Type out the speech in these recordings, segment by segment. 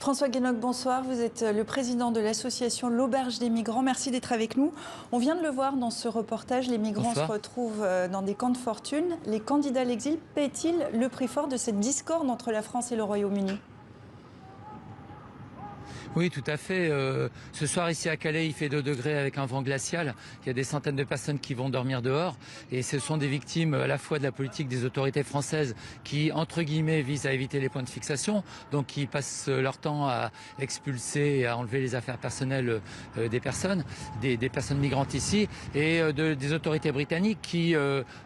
François Guénoc, bonsoir. Vous êtes le président de l'association L'Auberge des Migrants. Merci d'être avec nous. On vient de le voir dans ce reportage, les migrants se retrouvent dans des camps de fortune. Les candidats à l'exil paient-ils le prix fort de cette discorde entre la France et le Royaume-Uni ? Oui, tout à fait. Ce soir, ici à Calais, il fait 2 degrés avec un vent glacial. Il y a des centaines de personnes qui vont dormir dehors. Et ce sont des victimes à la fois de la politique des autorités françaises qui, entre guillemets, visent à éviter les points de fixation. Donc, qui passent leur temps à expulser et à enlever les affaires personnelles des personnes migrantes ici. Et des autorités britanniques qui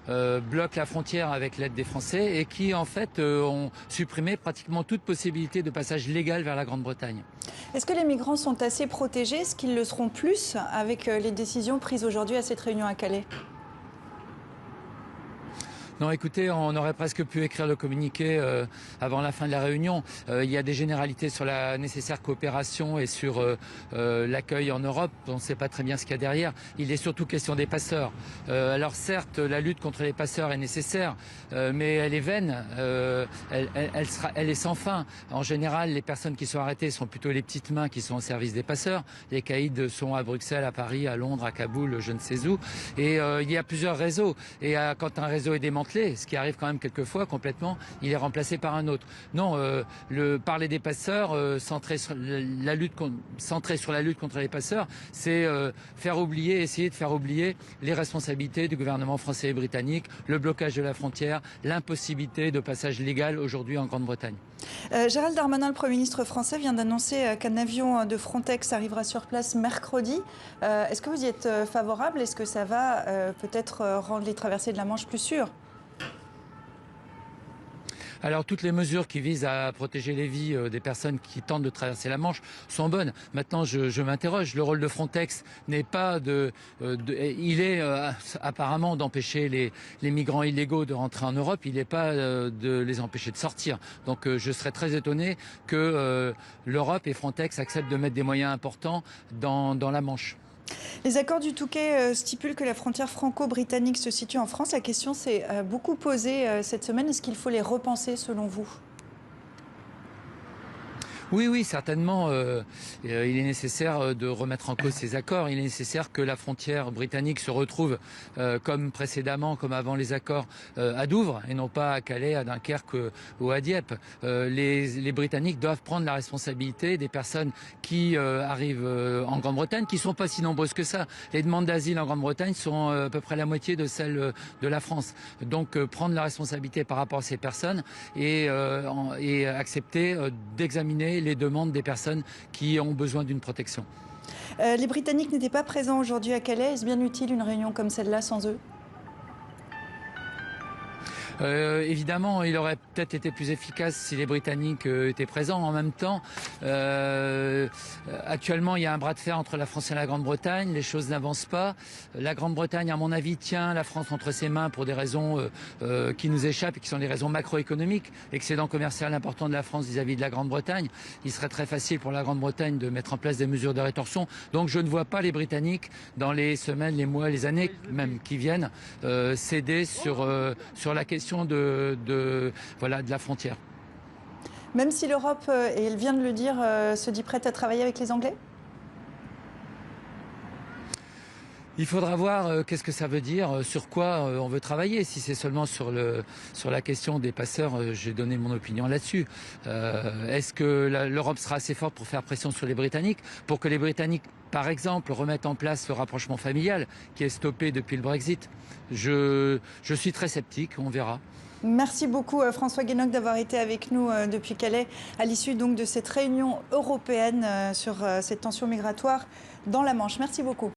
bloquent la frontière avec l'aide des Français et qui, en fait, ont supprimé pratiquement toute possibilité de passage légal vers la Grande-Bretagne. Est-ce que les migrants sont assez protégés? Est-ce qu'ils le seront plus avec les décisions prises aujourd'hui à cette réunion à Calais? Non, écoutez, on aurait presque pu écrire le communiqué avant la fin de la réunion. Il y a des généralités sur la nécessaire coopération et sur l'accueil en Europe. On ne sait pas très bien ce qu'il y a derrière. Il est surtout question des passeurs. Alors certes, la lutte contre les passeurs est nécessaire, mais elle est vaine. Elle est sans fin. En général, les personnes qui sont arrêtées sont plutôt les petites mains qui sont au service des passeurs. Les caïds sont à Bruxelles, à Paris, à Londres, à Kaboul, je ne sais où. Et il y a plusieurs réseaux. Et quand un réseau est démantelé, ce qui arrive quand même quelquefois complètement, il est remplacé par un autre. Non, parler des passeurs, centré sur la lutte contre les passeurs, c'est essayer de faire oublier les responsabilités du gouvernement français et britannique, le blocage de la frontière, l'impossibilité de passage légal aujourd'hui en Grande-Bretagne. Gérald Darmanin, le Premier ministre français, vient d'annoncer qu'un avion de Frontex arrivera sur place mercredi. Est-ce que vous y êtes favorable? Est-ce que ça va peut-être rendre les traversées de la Manche plus sûres? Alors toutes les mesures qui visent à protéger les vies des personnes qui tentent de traverser la Manche sont bonnes. Maintenant, je m'interroge. Le rôle de Frontex n'est pas il est apparemment d'empêcher les migrants illégaux de rentrer en Europe. Il n'est pas de les empêcher de sortir. Donc je serais très étonné que l'Europe et Frontex acceptent de mettre des moyens importants dans la Manche. Les accords du Touquet stipulent que la frontière franco-britannique se situe en France. La question s'est beaucoup posée cette semaine. Est-ce qu'il faut les repenser selon vous ? Oui, certainement. Il est nécessaire de remettre en cause ces accords. Il est nécessaire que la frontière britannique se retrouve comme précédemment, comme avant les accords, à Douvres et non pas à Calais, à Dunkerque ou à Dieppe. Les Britanniques doivent prendre la responsabilité des personnes qui arrivent en Grande-Bretagne, qui sont pas si nombreuses que ça. Les demandes d'asile en Grande-Bretagne sont à peu près la moitié de celles de la France. Donc prendre la responsabilité par rapport à ces personnes et accepter d'examiner les demandes des personnes qui ont besoin d'une protection. Les Britanniques n'étaient pas présents aujourd'hui à Calais. Est-ce bien utile une réunion comme celle-là sans eux ? Évidemment, il aurait peut-être été plus efficace si les Britanniques étaient présents. En même temps, actuellement, il y a un bras de fer entre la France et la Grande-Bretagne. Les choses n'avancent pas. La Grande-Bretagne, à mon avis, tient la France entre ses mains pour des raisons qui nous échappent et qui sont des raisons macroéconomiques. Excédent commercial important de la France vis-à-vis de la Grande-Bretagne. Il serait très facile pour la Grande-Bretagne de mettre en place des mesures de rétorsion. Donc je ne vois pas les Britanniques, dans les semaines, les mois, les années même qui viennent, céder sur la question de la frontière. Même si l'Europe, et elle vient de le dire, se dit prête à travailler avec les Anglais ? Il faudra voir qu'est-ce que ça veut dire, sur quoi on veut travailler. Si c'est seulement sur la question des passeurs, j'ai donné mon opinion là-dessus. Est-ce que l'Europe sera assez forte pour faire pression sur les Britanniques, pour que les Britanniques, par exemple, remettent en place le rapprochement familial qui est stoppé depuis le Brexit? Je suis très sceptique, on verra. Merci beaucoup François Guénoc d'avoir été avec nous depuis Calais à l'issue donc de cette réunion européenne sur cette tension migratoire dans la Manche. Merci beaucoup.